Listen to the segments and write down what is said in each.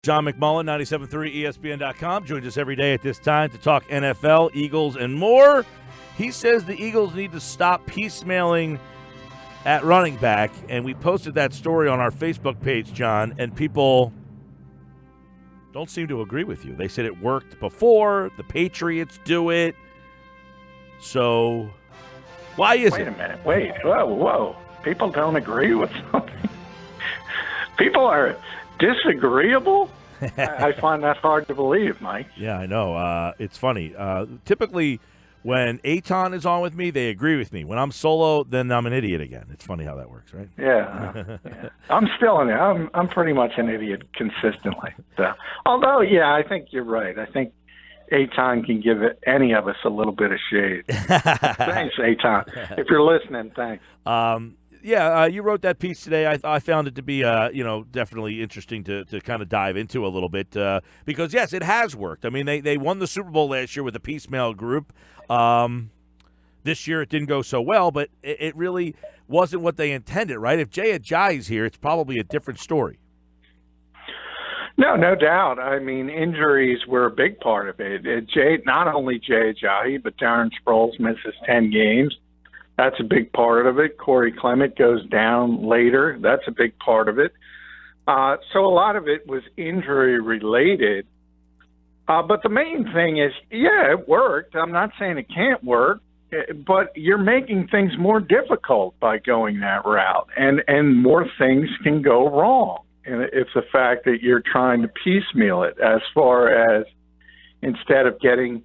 John McMullen, 97.3 ESPN.com, joins us every day at this time to talk NFL, Eagles, and more. He says the Eagles need to stop piecemealing at running back, and we posted that story on our Facebook page, John, and people don't seem to agree with you. They said it worked before, the Patriots do it, so why is it? Wait a minute, whoa. People don't agree with something. People are disagreeable? I find that hard to believe, Mike. Yeah, I know. It's funny. Typically, when Aton is on with me, they agree with me. When I'm solo, then I'm an idiot again. It's funny how that works, right? Yeah. I'm still in it. I'm pretty much an idiot consistently. So, although, yeah, I think you're right. I think Aton can give any of us a little bit of shade. Thanks, Aton. If you're listening, thanks. You wrote that piece today. I found it to be, definitely interesting to kind of dive into a little bit because, yes, it has worked. I mean, they won the Super Bowl last year with a piecemeal group. This year it didn't go so well, but it really wasn't what they intended, right? If Jay Ajayi's here, it's probably a different story. No doubt. I mean, injuries were a big part of it. Not only Jay Ajayi, but Darren Sproles misses 10 games. That's a big part of it. Corey Clement goes down later. That's a big part of it. So a lot of it was injury-related. But the main thing is, yeah, it worked. I'm not saying it can't work, but you're making things more difficult by going that route, and more things can go wrong. And it's the fact that you're trying to piecemeal it as far as instead of getting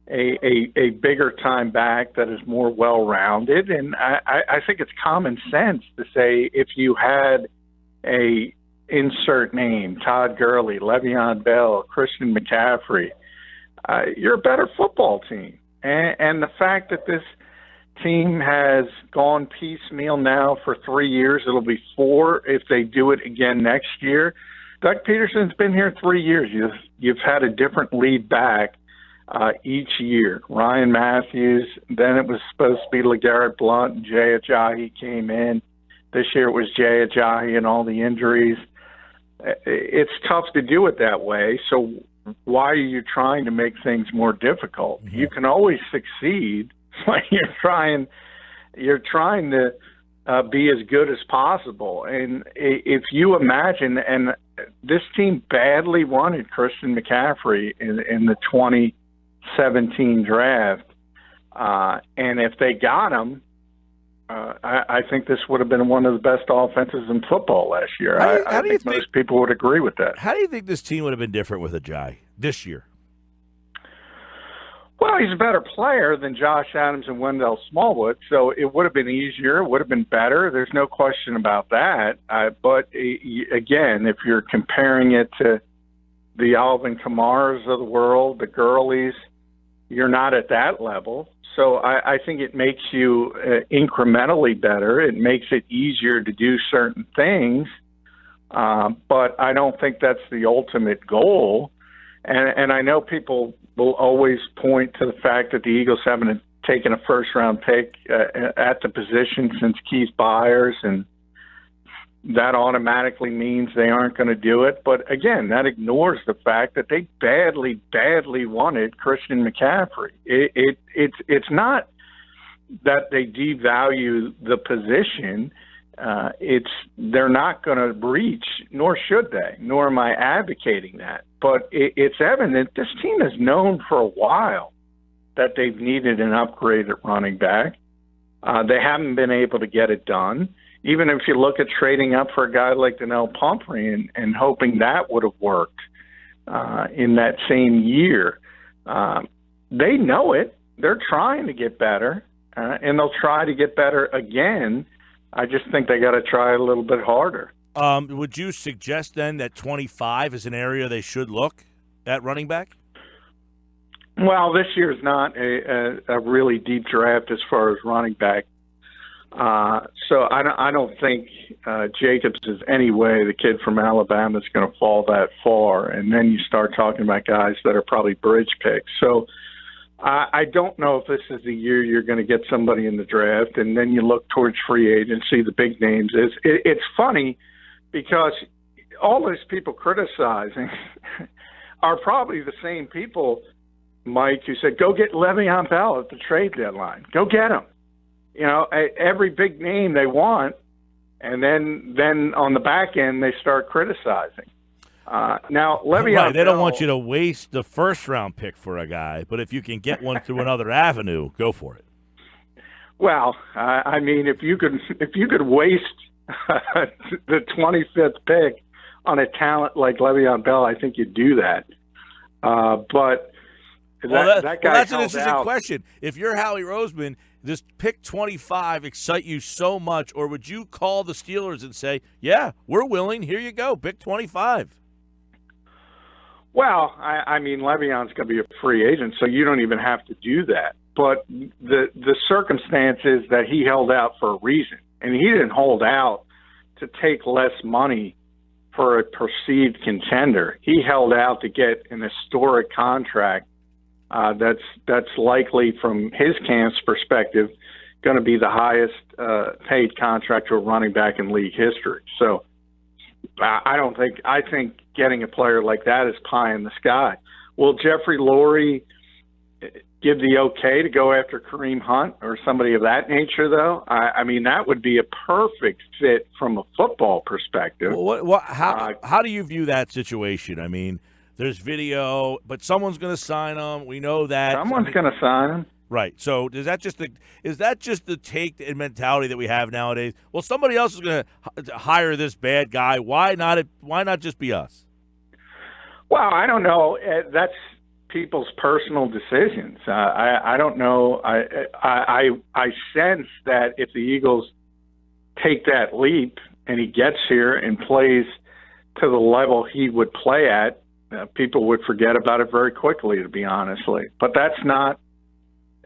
a bigger time back that is more well-rounded. And I think it's common sense to say if you had a insert name, Todd Gurley, Le'Veon Bell, Christian McCaffrey, you're a better football team. And the fact that this team has gone piecemeal now for 3 years, it'll be 4 if they do it again next year. Doug Peterson's been here 3 years. You've had a different lead back each year. Ryan Matthews, then it was supposed to be LeGarrette Blount, and Jay Ajayi came in. This year it was Jay Ajayi and all the injuries. It's tough to do it that way, so why are you trying to make things more difficult? Mm-hmm. You can always succeed when you're trying to be as good as possible. And if you imagine, and this team badly wanted Christian McCaffrey in the 2017 draft, and if they got him, I think this would have been one of the best offenses in football last year. I think most people would agree with that. How do you think this team would have been different with Ajayi this year? Well, he's a better player than Josh Adams and Wendell Smallwood, so it would have been easier. It would have been better. There's no question about that. But, again, if you're comparing it to the Alvin Kamaras of the world, the Gurleys, you're not at that level. So I think it makes you incrementally better. It makes it easier to do certain things, but I don't think that's the ultimate goal. And I know people will always point to the fact that the Eagles haven't taken a first-round pick at the position since Keith Byers, and that automatically means they aren't going to do it. But, again, that ignores the fact that they badly, badly wanted Christian McCaffrey. It's not that they devalue the position. They're not going to reach, nor should they, nor am I advocating that. But it's evident this team has known for a while that they've needed an upgrade at running back. They haven't been able to get it done. Even if you look at trading up for a guy like Donnell Pumphrey and hoping that would have worked in that same year, they know it. They're trying to get better, and they'll try to get better again. I just think they got to try a little bit harder. Would you suggest then that 25 is an area they should look at running back? Well, this year is not a really deep draft as far as running back. So I don't think Jacobs is any way the kid from Alabama is going to fall that far. And then you start talking about guys that are probably bridge picks. So I don't know if this is the year you're going to get somebody in the draft. And then you look towards free agency, the big names. It's funny because all those people criticizing are probably the same people, Mike, who said, go get Le'Veon Bell at the trade deadline. Go get him. Every big name they want, and then on the back end they start criticizing. Now, Le'Veon right, they don't Bell, want you to waste the first-round pick for a guy, but if you can get one through another avenue, go for it. Well, I mean, if you could waste the 25th pick on a talent like Le'Veon Bell, I think you'd do that. But that guy that's an held interesting out. question. If you're Howie Roseman, does pick 25 excite you so much, or would you call the Steelers and say, yeah, we're willing, here you go, pick 25? Well, I mean, Le'Veon's going to be a free agent, so you don't even have to do that. But the circumstance is that he held out for a reason, and he didn't hold out to take less money for a perceived contender. He held out to get an historic contract that's likely, from his camp's perspective, going to be the highest paid contract to a running back in league history. So I think getting a player like that is pie in the sky. Will Jeffrey Lurie give the okay to go after Kareem Hunt or somebody of that nature, though? I mean, that would be a perfect fit from a football perspective. How do you view that situation? I mean, there's video, but someone's going to sign him. We know that. Someone's going to sign him. Right. So is that just the take and mentality that we have nowadays? Well, somebody else is going to hire this bad guy. Why not just be us? Well, I don't know. That's people's personal decisions. I don't know. I sense that if the Eagles take that leap and he gets here and plays to the level he would play at, people would forget about it very quickly, to be honestly. But that's not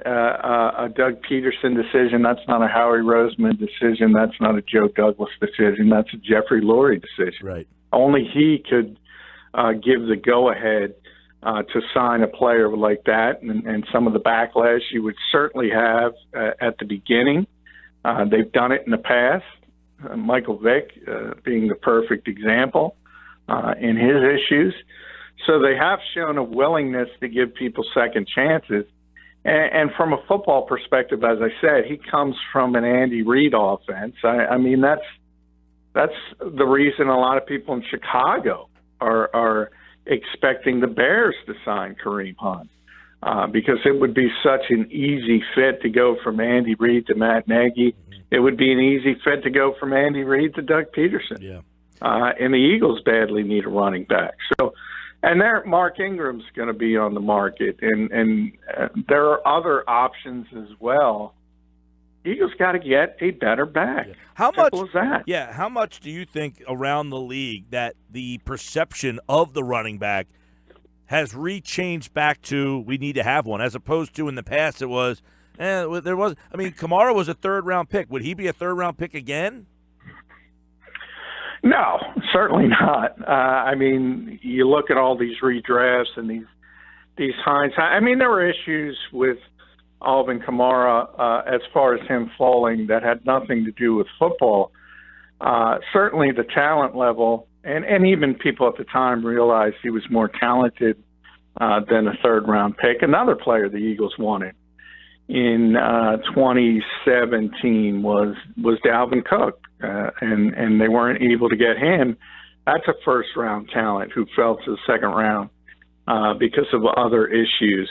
a Doug Peterson decision. That's not a Howie Roseman decision. That's not a Joe Douglas decision. That's a Jeffrey Lurie decision. Right. Only he could give the go-ahead to sign a player like that, and some of the backlash you would certainly have at the beginning. They've done it in the past. Michael Vick being the perfect example in his issues. So they have shown a willingness to give people second chances. And from a football perspective, as I said, he comes from an Andy Reid offense. I mean, that's the reason a lot of people in Chicago are expecting the Bears to sign Kareem Hunt, because it would be such an easy fit to go from Andy Reid to Matt Nagy. It would be an easy fit to go from Andy Reid to Doug Peterson. Yeah. And the Eagles badly need a running back. So, and there, Mark Ingram's going to be on the market, and there are other options as well. Eagles got to get a better back. Yeah. How Simple much? as that. Yeah. How much do you think around the league that the perception of the running back has rechanged back to we need to have one, as opposed to in the past it was, there was. I mean, Kamara was a third-round pick. Would he be a third-round pick again? No, certainly not. I mean, you look at all these redrafts and these Hines. I mean, there were issues with Alvin Kamara as far as him falling that had nothing to do with football. Certainly the talent level, and even people at the time realized he was more talented than a third-round pick. Another player the Eagles wanted in 2017 was Dalvin Cook, and they weren't able to get him. That's a first-round talent who fell to the second round because of other issues.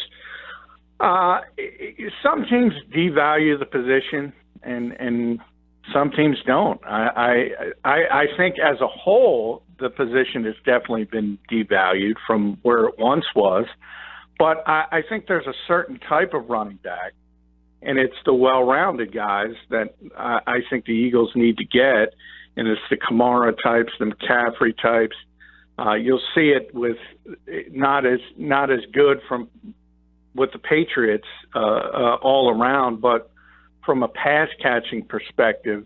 Some teams devalue the position, and some teams don't. I think as a whole, the position has definitely been devalued from where it once was. But I think there's a certain type of running back, and it's the well-rounded guys that I think the Eagles need to get, and it's the Kamara types, the McCaffrey types. You'll see it with not as good with the Patriots all around, but from a pass-catching perspective,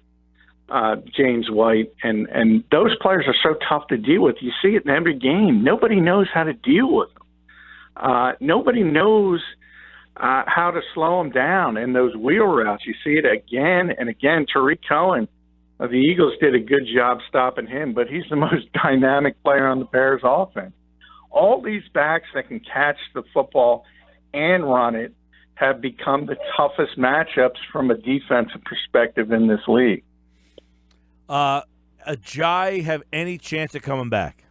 James White, and those players are so tough to deal with. You see it in every game. Nobody knows how to deal with them. Nobody knows how to slow them down in those wheel routes. You see it again and again. Tariq Cohen The Eagles did a good job stopping him, but he's the most dynamic player on the Bears offense. All these backs that can catch the football and run it have become the toughest matchups from a defensive perspective in this league. Ajayi have any chance of coming back?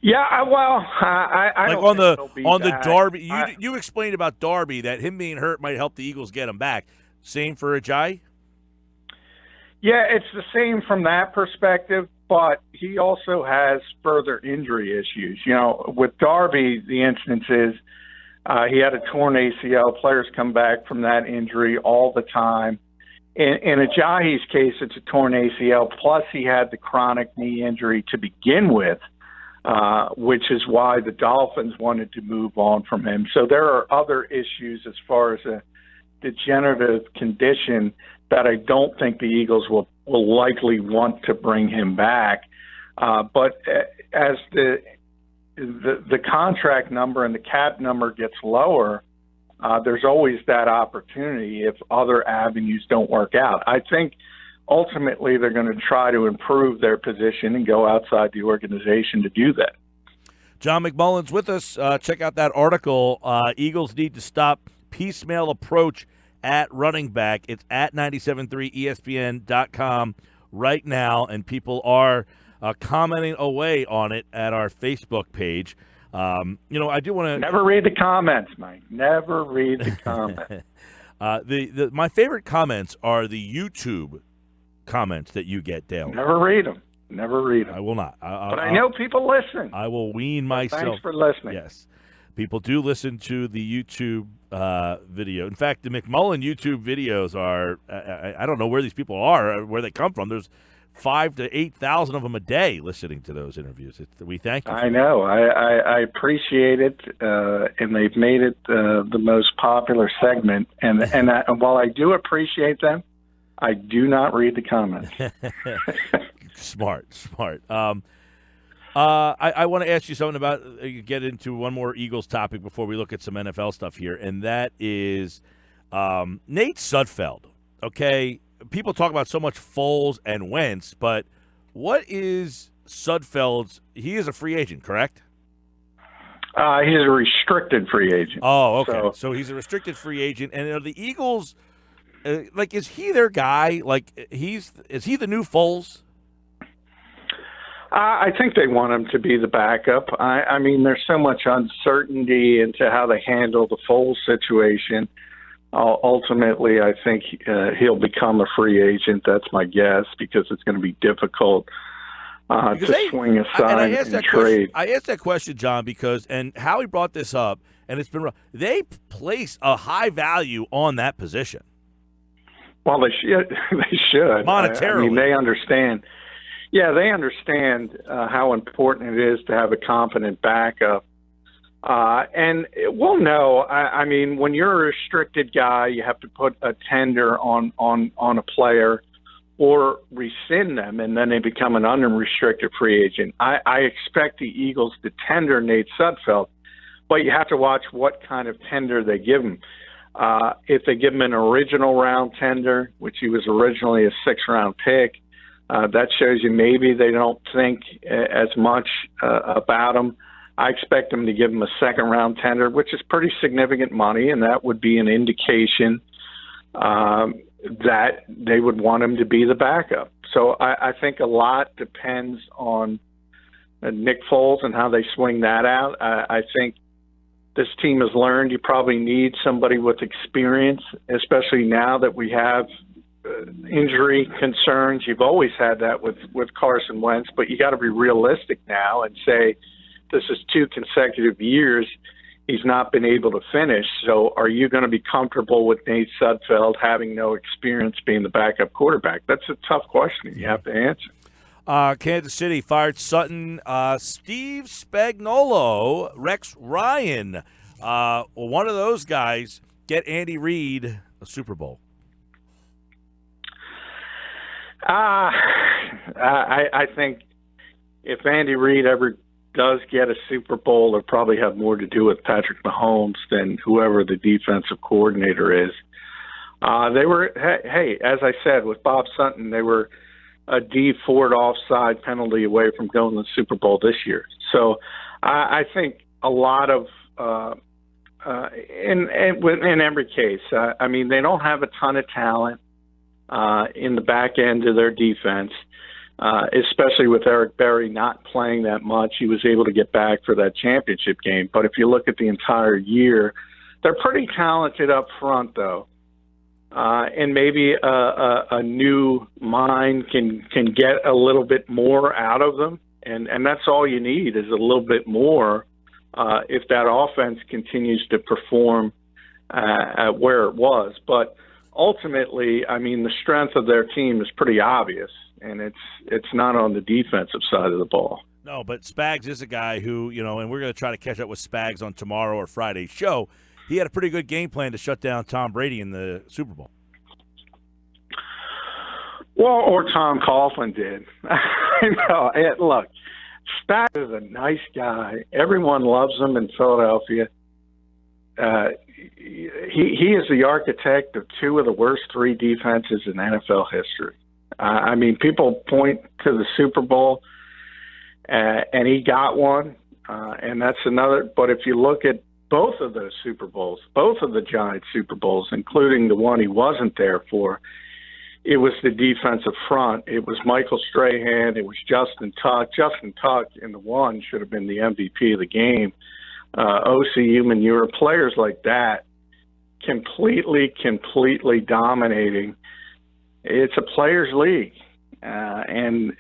Yeah, I like don't on the back. Darby. You explained about Darby that him being hurt might help the Eagles get him back. Same for Ajayi? Yeah, it's the same from that perspective, but he also has further injury issues. You know, with Darby, the instance is he had a torn ACL. Players come back from that injury all the time. In Ajayi's case, it's a torn ACL, plus he had the chronic knee injury to begin with, which is why the Dolphins wanted to move on from him. So there are other issues as far as a degenerative condition that I don't think the Eagles will likely want to bring him back. But as the contract number and the cap number gets lower, there's always that opportunity if other avenues don't work out. I think ultimately they're going to try to improve their position and go outside the organization to do that. John McMullen's with us. Check out that article. Eagles need to stop piecemeal approach at running back. It's at 973ESPN.com right now, and people are commenting away on it at our Facebook page. I do want to never read the comments, Mike. Never read the comments. My favorite comments are the YouTube comments that you get daily. Never read them. I will not. But I know people listen. I will wean myself. Thanks for listening. Yes. People do listen to the YouTube video. In fact, the McMullen YouTube videos are, I don't know where these people are, where they come from. There's 5,000 to 8,000 of them a day listening to those interviews. We thank you. I know. I appreciate it, and they've made it the most popular segment. And while I do appreciate them, I do not read the comments. Smart. I want to ask you something about get into one more Eagles topic before we look at some NFL stuff here, and that is Nate Sudfeld. Okay, people talk about so much Foles and Wentz, but what is Sudfeld's? He is a free agent, correct? He's a restricted free agent. Oh, okay. So he's a restricted free agent, and are the Eagles is he their guy? Is he the new Foles? I think they want him to be the backup. I mean, there's so much uncertainty into how they handle the Foles situation. Ultimately, I think he'll become a free agent. That's my guess, because it's going to be difficult to swing aside and trade. I asked that question, John, and Howie brought this up, and it's been they place a high value on that position. Well, they should. Monetarily. I mean, they understand. Yeah, they understand how important it is to have a confident backup. And we'll know. I mean, when you're a restricted guy, you have to put a tender on a player or rescind them, and then they become an unrestricted free agent. I expect the Eagles to tender Nate Sudfeld, but you have to watch what kind of tender they give him. If they give him an original round tender, which he was originally a 6th-round pick, that shows you maybe they don't think as much about him. I expect them to give him a 2nd-round tender, which is pretty significant money, and that would be an indication that they would want him to be the backup. So I think a lot depends on Nick Foles and how they swing that out. I think this team has learned you probably need somebody with experience, especially now that we have injury concerns. You've always had that with Carson Wentz, but you got to be realistic now and say this is 2 consecutive years he's not been able to finish. So are you going to be comfortable with Nate Sudfeld having no experience being the backup quarterback? That's a tough question you have to answer. Kansas City fired Sutton, Steve Spagnuolo, Rex Ryan. One of those guys get Andy Reid a Super Bowl. I think if Andy Reid ever does get a Super Bowl, it'll probably have more to do with Patrick Mahomes than whoever the defensive coordinator is. They were, hey, as I said, with Bob Sutton, they were a D Ford offside penalty away from going to the Super Bowl this year. So I think a lot of in every case, I mean, they don't have a ton of talent in the back end of their defense, especially with Eric Berry not playing that much. He was able to get back for that championship game. But if you look at the entire year, they're pretty talented up front, though. And maybe a new mind can get a little bit more out of them. And that's all you need is a little bit more if that offense continues to perform at where it was. But ultimately, I mean, the strength of their team is pretty obvious, and it's not on the defensive side of the ball. No, but Spags is a guy who, and we're going to try to catch up with Spags on tomorrow or Friday's show. He had a pretty good game plan to shut down Tom Brady in the Super Bowl. Well, or Tom Coughlin did. Look, Spags is a nice guy. Everyone loves him in Philadelphia. He is the architect of two of the worst three defenses in NFL history. I mean, people point to the Super Bowl, and he got one, and that's another. But if you look at both of those Super Bowls, both of the Giants Super Bowls, including the one he wasn't there for, it was the defensive front. It was Michael Strahan. It was Justin Tuck. Justin Tuck in the one should have been the MVP of the game. OCU Manure, players like that, completely dominating. It's a players' league, and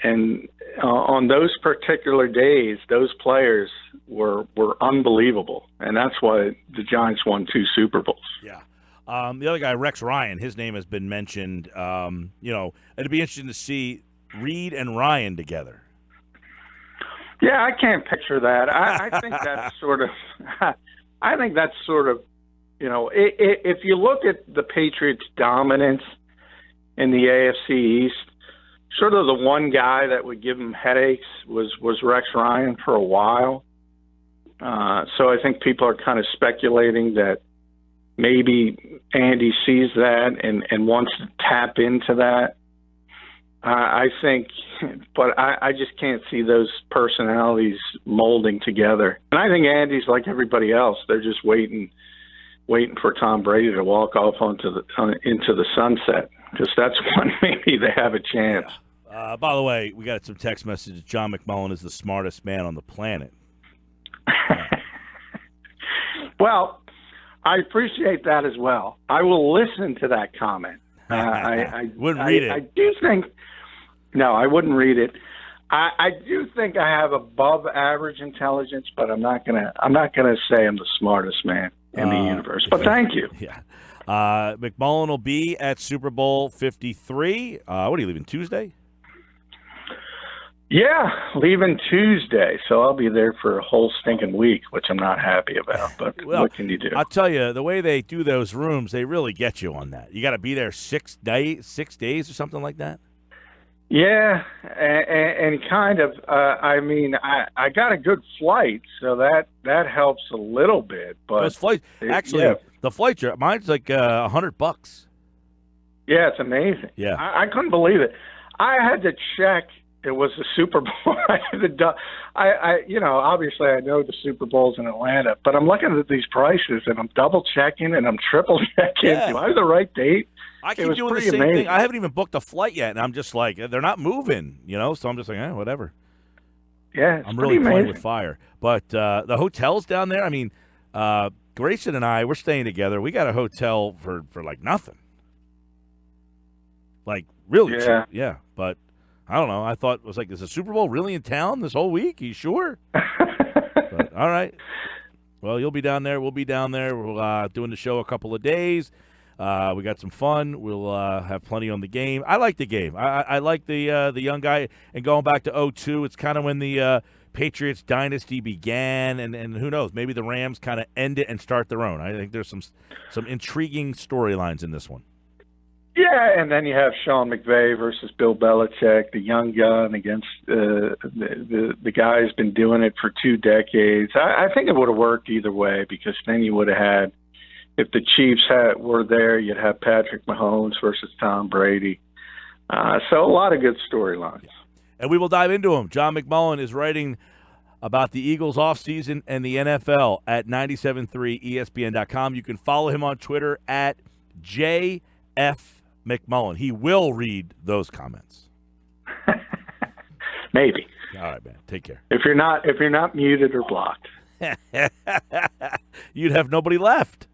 on those particular days, those players were unbelievable, and that's why the Giants won 2 Super Bowls. Yeah. The other guy, Rex Ryan, his name has been mentioned. It'd be interesting to see Reid and Ryan together. Yeah, I can't picture that. I think that's sort of. I think that's sort of. If you look at the Patriots' dominance in the AFC East, sort of the one guy that would give them headaches was Rex Ryan for a while. So I think people are kind of speculating that maybe Andy sees that and wants to tap into that. I think, but I just can't see those personalities molding together. And I think Andy's like everybody else. They're just waiting for Tom Brady to walk off into the sunset, because that's when maybe they have a chance. Yeah. By the way, we got some text messages. John McMullen is the smartest man on the planet. Well, I appreciate that as well. I will listen to that comment. I wouldn't read it. I do think. No, I wouldn't read it. I do think I have above average intelligence, but I'm not gonna say I'm the smartest man in the universe. But thank you. Yeah. McMullen will be at Super Bowl 53. What are you leaving, Tuesday? Yeah, leaving Tuesday, so I'll be there for a whole stinking week, which I'm not happy about, but well, what can you do? I'll tell you, the way they do those rooms, they really get you on that. You got to be there 6 days or something like that? Yeah, and kind of, I got a good flight, so that helps a little bit. But those flights, the flights, mine's like $100. Yeah, it's amazing. Yeah. I couldn't believe it. I had to check. It was the Super Bowl. Obviously I know the Super Bowl's in Atlanta, but I'm looking at these prices and I'm double checking and I'm triple checking. Yeah. Do I have the right date? I keep doing the same thing. I haven't even booked a flight yet, and I'm just like, they're not moving, so I'm just like, whatever. Yeah, I'm really playing with fire. But the hotels down there, I mean, Grayson and I, we're staying together. We got a hotel for like nothing. Like, really cheap. Yeah, but I don't know. I thought it was like, is the Super Bowl really in town this whole week? Are you sure? But, all right. Well, you'll be down there. We'll be down there. We're doing the show a couple of days. We got some fun. We'll have plenty on the game. I like the game. I like the young guy. And going back to 2002, it's kind of when the Patriots dynasty began. And who knows, maybe the Rams kind of end it and start their own. I think there's some intriguing storylines in this one. Yeah, and then you have Sean McVay versus Bill Belichick, the young gun against the guy who's been doing it for 2 decades. I think it would have worked either way, because then you would have had if the Chiefs were there, you'd have Patrick Mahomes versus Tom Brady. So a lot of good storylines. And we will dive into them. John McMullen is writing about the Eagles offseason and the NFL at 973ESPN.com. You can follow him on Twitter at JFMcMullen. He will read those comments. Maybe. All right, man. Take care. If you're not muted or blocked. You'd have nobody left.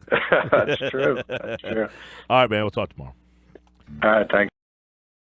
That's true. That's true. All right, man. We'll talk tomorrow. All right, thanks.